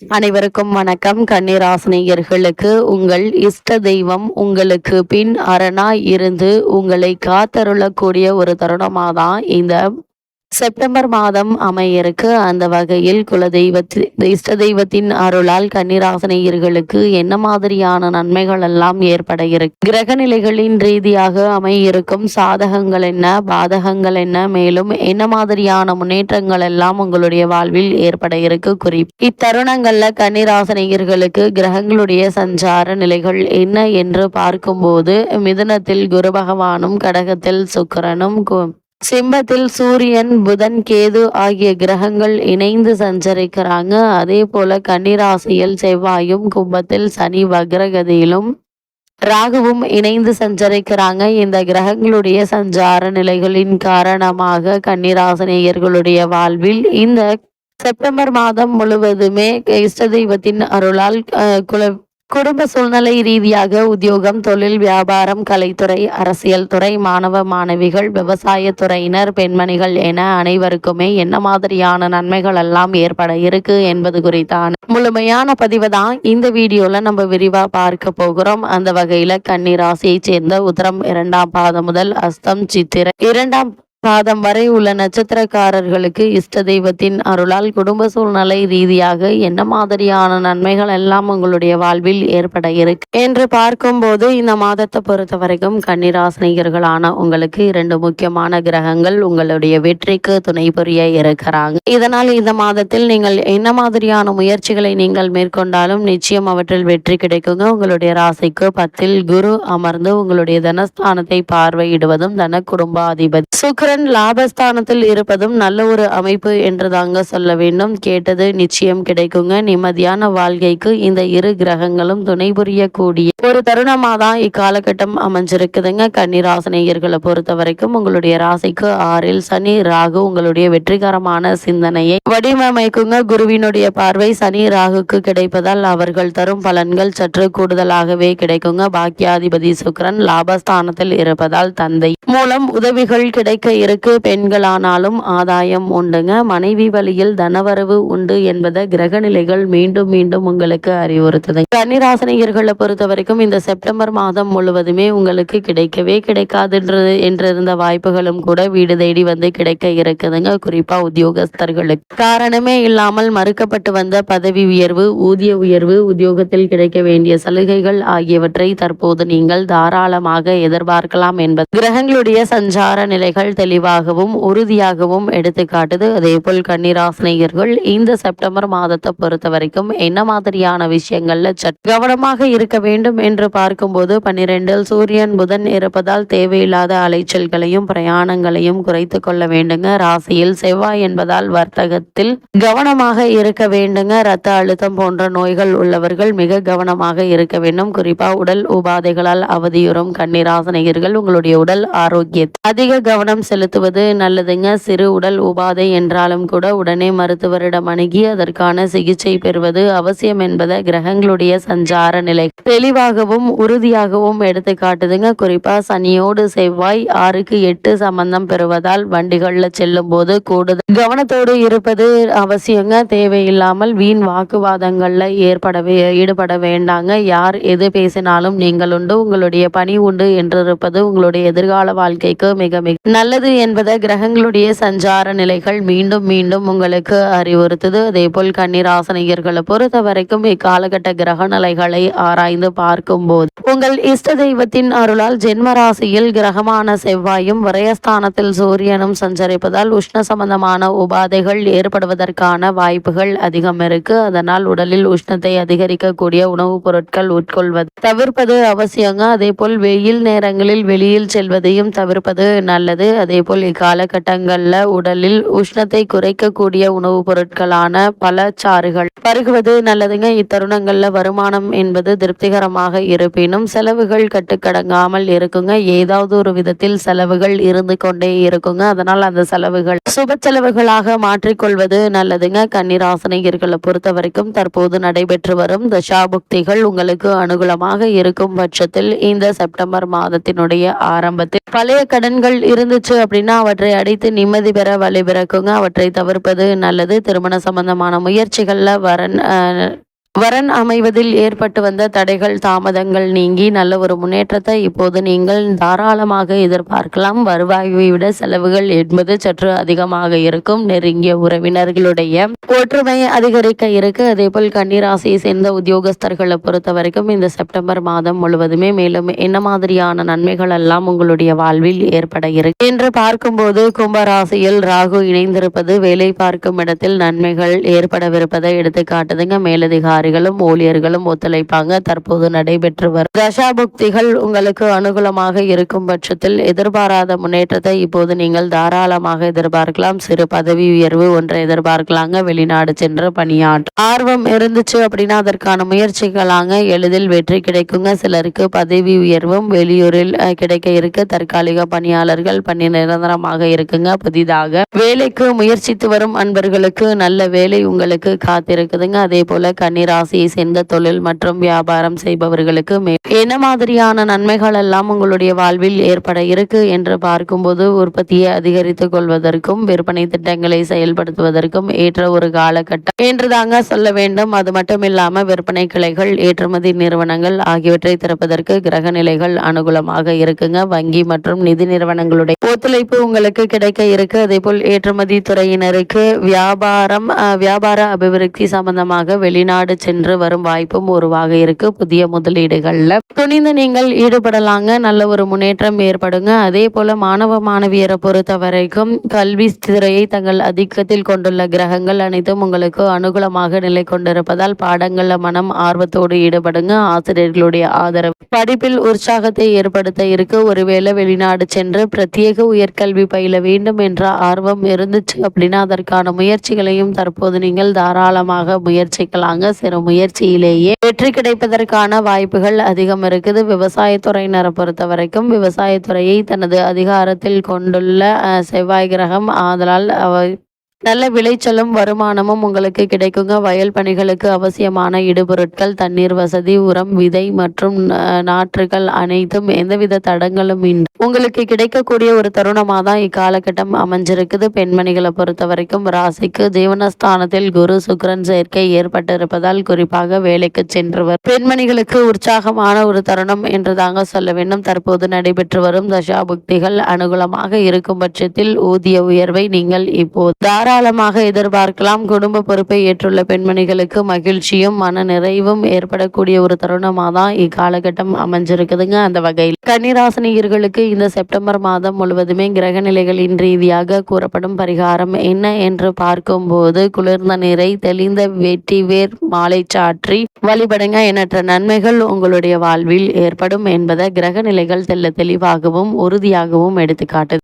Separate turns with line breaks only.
அனைவருக்கும் வணக்கம். கன்னிராசினியர்களுக்கு உங்கள் இஷ்ட தெய்வம் உங்களுக்கு பின் அரணாய் இருந்து உங்களை காத்தருளக்கூடிய ஒரு தருணமாக தான் இந்த செப்டம்பர் மாதம் அமையிருக்கு. அந்த வகையில் இஷ்ட தெய்வத்தின் அருளால் கன்னிராசினியர்களுக்கு என்ன மாதிரியான நன்மைகள் எல்லாம் ஏற்பட இருக்கு, கிரக நிலைகளின் ரீதியாக அமையிருக்கும் சாதகங்கள் என்ன, பாதகங்கள் என்ன, மேலும் என்ன மாதிரியான முன்னேற்றங்கள் எல்லாம் உங்களுடைய வாழ்வில் ஏற்பட இருக்கு. இத்தருணங்கள்ல கன்னிராசினியர்களுக்கு கிரகங்களுடைய சஞ்சார நிலைகள் என்ன என்று பார்க்கும்போது, மிதுனத்தில் குரு பகவானும், கடகத்தில் சுக்கிரனும், சிம்மத்தில் சூரியன், புதன், கேது ஆகிய கிரகங்கள் இணைந்து சஞ்சரிக்கிறாங்க. அதே போல கன்னிராசியில் செவ்வாயும், கும்பத்தில் சனி வக்ரகதியிலும், ராகுவும் இணைந்து சஞ்சரிக்கிறாங்க. இந்த கிரகங்களுடைய சஞ்சார நிலைகளின் காரணமாக கன்னிராசினியர்களுடைய வாழ்வில் இந்த செப்டம்பர் மாதம் முழுவதுமே இஷ்ட தெய்வத்தின் அருளால் குடும்ப சூழ்நிலை ரீதியாக உத்தியோகம், தொழில், வியாபாரம், கலைத்துறை, அரசியல் துறை, மாணவ மாணவிகள், விவசாய துறையினர், பெண்மணிகள் என அனைவருக்குமே என்ன மாதிரியான நன்மைகள் எல்லாம் ஏற்பட இருக்கு என்பது குறித்தான முழுமையான பதிவை தான் இந்த வீடியோல நம்ம விரிவா பார்க்க போகிறோம். அந்த வகையில கன்னி ராசியை சேர்ந்த உத்தரம் 2ஆம் பாதம் முதல் அஸ்தம், சித்திரை 2ஆம் பாதம் வரை உள்ள நட்சத்திரக்காரர்களுக்கு இஷ்ட தெய்வத்தின் அருளால் குடும்ப சூழ்நிலை ரீதியாக என்ன மாதிரியான நன்மைகள் எல்லாம் உங்களுடைய வாழ்வில் ஏற்பட இருக்கு என்று பார்க்கும்போது, இந்த மாதத்தை பொறுத்த வரைக்கும் கன்னிராசினியர்களான உங்களுக்கு 2 முக்கியமான கிரகங்கள் உங்களுடைய வெற்றிக்கு துணை புரிய இருக்கிறாங்க. இதனால் இந்த மாதத்தில் நீங்கள் என்ன மாதிரியான முயற்சிகளை நீங்கள் மேற்கொண்டாலும் நிச்சயம் அவற்றில் வெற்றி கிடைக்குங்க. உங்களுடைய ராசிக்கு 10ல் குரு அமர்ந்து உங்களுடைய தனஸ்தானத்தை பார்வையிடுவதும், தன குடும்பாதிபதி சுக்கிரன் லாபஸ்தானத்தில் இருப்பதும் நல்ல ஒரு அமைப்பு என்று தாங்க சொல்ல வேண்டும். கேட்டது நிச்சயம் கிடைக்குங்க. நிம்மதியான வாழ்க்கைக்கு இந்த 2 கிரகங்களும் துணை புரியக்கூடிய ஒரு தருணமா தான் இக்காலகட்டம் அமைஞ்சிருக்குதுங்க. கன்னிராசினியர்களை பொறுத்த வரைக்கும் உங்களுடைய ராசிக்கு 6ல் சனி, ராகு உங்களுடைய வெற்றிகரமான சிந்தனையை வடிவமைக்குங்க. குருவினுடைய பார்வை சனி, ராகுக்கு கிடைப்பதால் அவர்கள் தரும் பலன்கள் சற்று கூடுதலாகவே கிடைக்குங்க. பாக்கியாதிபதி சுக்கிரன் லாபஸ்தானத்தில் இருப்பதால் தந்தை மூலம் உதவிகள் கிடைக்க இருக்கு. பெண்களானாலும் ஆதாயம் உண்டுங்க. மனைவி வழியில் தனவரவு உண்டு என்பதை கிரக நிலைகள் மீண்டும் மீண்டும் உங்களுக்கு அறிவுறுத்துது. கன்னிராசினியர்களை பொறுத்த வரைக்கும் இந்த செப்டம்பர் மாதம் முழுவதுமே உங்களுக்கு கிடைக்கவே கிடைக்காது என்றிருந்த வாய்ப்புகளும் கூட வீடு தேடி வந்து கிடைக்க இருக்குதுங்க. குறிப்பா உத்தியோகஸ்தர்களுக்கு காரணமே இல்லாமல் மறுக்கப்பட்டு வந்த பதவி உயர்வு, ஊதிய உயர்வு, உத்தியோகத்தில் கிடைக்க வேண்டிய சலுகைகள் ஆகியவற்றை தற்போது நீங்கள் தாராளமாக எதிர்பார்க்கலாம் என்பது கிரகங்களுடைய சஞ்சார நிலைகள் தெளிவாகவும் உறுதியாகவும் எடுத்துக்காட்டுது. அதே போல் கன்னிராசினியர்கள் இந்த செப்டம்பர் மாதத்தை பொறுத்த வரைக்கும் என்ன மாதிரியான விஷயங்கள்ல கவனமாக இருக்க வேண்டும் என்று பார்க்கும்போது, 12ல் சூரியன், புதன் இருப்பதால் தேவையில்லாத அலைச்சல்களையும் பிரயாணங்களையும் குறைத்து கொள்ள வேண்டுங்க. ராசியில் செவ்வாய் என்பதால் வர்த்தகத்தில் கவனமாக இருக்க வேண்டுங்க. இரத்த அழுத்தம் போன்ற நோய்கள் உள்ளவர்கள் மிக கவனமாக இருக்க வேண்டும். குறிப்பா உடல் உபாதைகளால் அவதியுறும் கன்னிராசினியர்கள் உங்களுடைய உடல் ஆரோக்கியத்தை அதிக கவனம் செலுத்துவது நல்லதுங்க. சிறு உடல் உபாதை என்றாலும் கூட உடனே மருத்துவரிடம் அணுகி அதற்கான சிகிச்சை பெறுவது அவசியம் என்பதை கிரகங்களுடைய சஞ்சார நிலை தெளிவாகவும் உறுதியாகவும் எடுத்து காட்டுதுங்க. குறிப்பா சனியோடு செவ்வாய் 6க்கு 8 சம்பந்தம் பெறுவதால் வண்டிகள்ல செல்லும் போது கூடுதல் கவனத்தோடு இருப்பது அவசியங்க. தேவையில்லாமல் வீண் வாக்குவாதங்கள்ல ஈடுபட வேண்டாங்க. யார் எது பேசினாலும் நீங்கள் உண்டு, உங்களுடைய பணி உண்டு என்றிருப்பது உங்களுடைய எதிர்கால வாழ்க்கைக்கு மிக மிக நல்லது என்பதை கிரகங்களுடைய சஞ்சார நிலைகள் மீண்டும் மீண்டும் உங்களுக்கு அறிவுறுத்துது. அதே போல் கன்னிராசினியர்களை பொறுத்த வரைக்கும் இக்காலகட்ட கிரக நிலைகளை ஆராய்ந்து பார்க்கும் போது உங்கள் இஷ்ட தெய்வத்தின் அருளால் ஜென்ம ராசியில் கிரகமான செவ்வாயும் விரயஸ்தானத்தில் சூரியனும் சஞ்சரிப்பதால் உஷ்ண சம்பந்தமான உபாதைகள் ஏற்படுவதற்கான வாய்ப்புகள் அதிகம் இருக்கு. அதனால் உடலில் உஷ்ணத்தை அதிகரிக்கக்கூடிய உணவுப் பொருட்கள் உட்கொள்வது தவிர்ப்பது அவசியங்க. அதே போல் வெயில் நேரங்களில் வெளியில் செல்வதையும் தவிர்ப்பது நல்லது. அதே போல் இக்காலகட்டங்கள்ல உடலில் உஷ்ணத்தை குறைக்கக்கூடிய உணவுப் பொருட்களான பழச்சாறுகள் பருகுவது நல்லதுங்க. இத்தருணங்கள்ல வருமானம் என்பது திருப்திகரமாக இருப்பினும் செலவுகள் கட்டுக்கடங்காமல் இருக்குங்க. ஏதாவது ஒரு விதத்தில் செலவுகள் இருந்து கொண்டே இருக்குங்க. அதனால் அந்த செலவுகள் சுப செலவுகளாக மாற்றிக்கொள்வது நல்லதுங்க. கன்னிராசினியர்களை பொறுத்த வரைக்கும் தற்போது நடைபெற்று வரும் தசாபுக்திகள் உங்களுக்கு அனுகூலமாக இருக்கும் பட்சத்தில் இந்த செப்டம்பர் மாதத்தினுடைய ஆரம்பத்தில் பழைய கடன்கள் இருந்துச்சு அப்படின்னா அவற்றை அடைத்து நிம்மதி பெற வழி பிறக்குங்க. அவற்றை தவிர்ப்பது நல்லது. திருமண சம்பந்தமான முயற்சிகள்ல வரன் அமைவதில் ஏற்பட்டு வந்த தடைகள் தாமதங்கள் நீங்கி நல்ல ஒரு முன்னேற்றத்தை இப்போது நீங்கள் தாராளமாக எதிர்பார்க்கலாம். வருவாயை விட செலவுகள் என்பது சற்று அதிகமாக இருக்கும். நெருங்கிய உறவினர்களுடைய ஒற்றுமை அதிகரிக்க இருக்கு. அதேபோல் கன்னிராசியை சேர்ந்த உத்தியோகஸ்தர்களை பொறுத்த வரைக்கும் இந்த செப்டம்பர் மாதம் முழுவதுமே மேலும் என்ன மாதிரியான நன்மைகள் எல்லாம் உங்களுடைய வாழ்வில் ஏற்பட இருக்கு என்று பார்க்கும்போது, கும்பராசியில் ராகு இணைந்திருப்பது வேலை பார்க்கும் இடத்தில் நன்மைகள் ஏற்படவிருப்பதை எடுத்து காட்டுதுங்க. மேலதிகாரிகளும் ஊழியர்களும் ஒத்துழைப்பாங்க. தற்போது நடைபெற்று வரும் தசாபுக்திகள் உங்களுக்கு அனுகூலமாக இருக்கும் பட்சத்தில் எதிர்பாராத முன்னேற்றத்தை இப்போது நீங்கள் தாராளமாக எதிர்பார்க்கலாம். சிறு பதவி உயர்வு ஒன்றை எதிர்பார்க்கலாங்க. வெளிநாடு சென்று பணியாற்ற ஆர்வம் இருந்துச்சு அப்படின்னா அதற்கான முயற்சிகளாங்க எளிதில் வெற்றி கிடைக்குங்க. சிலருக்கு பதவி உயர்வும் வெளியூரில் கிடைக்க இருக்கு. தற்காலிக பணியாளர்கள் பணி நிரந்தரமாக இருக்குங்க. புதிதாக வேலைக்கு முயற்சித்து வரும் அன்பர்களுக்கு நல்ல வேலை உங்களுக்கு காத்திருக்குதுங்க. அதே போல கன்னிராசியை சேர்ந்த தொழில் மற்றும் வியாபாரம் செய்பவர்களுக்கு என்ன மாதிரியான நன்மைகள் எல்லாம் உங்களுடைய வாழ்வில் ஏற்பட இருக்கு என்று பார்க்கும்போது, உற்பத்தியை அதிகரித்துக் கொள்வதற்கும் விற்பனை திட்டங்களை செயல்படுத்துவதற்கும் ஏற்ற ஒரு காலகட்டம் என்று தாங்க சொல்ல வேண்டும். அது மட்டும் இல்லாம விற்பனை கிளைகள், ஏற்றுமதி நிறுவனங்கள் ஆகியவற்றை திறப்பதற்கு கிரக நிலைகள் அனுகூலமாக இருக்குங்க. வங்கி மற்றும் நிதி நிறுவனங்களுடைய ஒத்துழைப்பு உங்களுக்கு கிடைக்க இருக்கு. அதே போல் ஏற்றுமதி துறையினருக்கு வியாபார அபிவிருத்தி சம்பந்தமாக வெளிநாடு சென்று வரும் வாய்ப்பும் உருவாக இருக்கு. புதிய முதலீடுகள்ல துணிந்து நீங்கள் ஈடுபடலாங்க. நல்ல ஒரு முன்னேற்றம் ஏற்படுங்க. அதே போல மாணவ மாணவியரை பொறுத்த வரைக்கும் கல்வி துறையை தங்கள் அதிக்கத்தில் கொண்டுள்ள கிரகங்கள் அனைத்தும் உங்களுக்கு அனுகூலமாக நிலை கொண்டிருப்பதால் பாடங்கள்ல மனம் ஆர்வத்தோடு ஈடுபடுங்க. ஆசிரியர்களுடைய ஆதரவு படிப்பில் உற்சாகத்தை ஏற்படுத்த இருக்கு. ஒருவேளை வெளிநாடு சென்று பிரத்யேக உயர்கல்வி பயில வேண்டும் என்ற ஆர்வம் இருந்துச்சு அப்படின்னா அதற்கான முயற்சிகளையும் தற்போது நீங்கள் தாராளமாக முயற்சிக்கலாங்க. சிறு முயற்சியிலேயே வெற்றி கிடைப்பதற்கான வாய்ப்புகள் அதிகம் இருக்குது. விவசாயத்துறையினரை பொறுத்த வரைக்கும் விவசாயத்துறையை தனது அதிகாரத்தில் கொண்டுள்ள செவ்வாய் கிரகம், ஆதலால் நல்ல விளைச்சலும் வருமானமும் உங்களுக்கு கிடைக்குங்க. வயல் பணிகளுக்கு அவசியமான இடுபொருட்கள், தண்ணீர் வசதி, உரம், விதை மற்றும் நாற்றுகள் அனைத்தும் எந்தவித தடங்களும் இன்றி உங்களுக்கு கிடைக்கக்கூடிய ஒரு தருணமாக தான் இக்காலகட்டம் அமைஞ்சிருக்குது. பெண்மணிகளை பொறுத்த வரைக்கும் ராசிக்கு ஜீவனஸ்தானத்தில் குரு சுக்கிரன் சேர்க்கை ஏற்பட்டிருப்பதால் குறிப்பாக வேலைக்கு சென்றவர் பெண்மணிகளுக்கு உற்சாகமான ஒரு தருணம் என்று தாங்க சொல்ல வேண்டும். தற்போது நடைபெற்று வரும் தசாபுக்திகள் அனுகூலமாக இருக்கும் பட்சத்தில் ஊதிய உயர்வை நீங்கள் இப்போது தாராளமாக எதிர்பார்க்கலாம். குடும்ப பொறுப்பை ஏற்றுள்ள பெண்மணிகளுக்கு மகிழ்ச்சியும் மன நிறைவும் ஏற்படக்கூடிய ஒரு தருணமாக தான் இக்காலகட்டம் அமைஞ்சிருக்குதுங்க. அந்த வகையில் கன்னிராசினியர்களுக்கு இந்த செப்டம்பர் மாதம் முழுவதுமே கிரக நிலைகளின் ரீதியாக கூறப்படும் பரிகாரம் என்ன என்று பார்க்கும்போது, குளிர்ந்த நீரை தெளிந்த வெட்டிவேர் மாலை சாற்றி வழிபடுங்க. எண்ணற்ற நன்மைகள் உங்களுடைய வாழ்வில் ஏற்படும் என்பதை கிரக நிலைகள் தெளிவாகவும் உறுதியாகவும் எடுத்துக்காட்டு.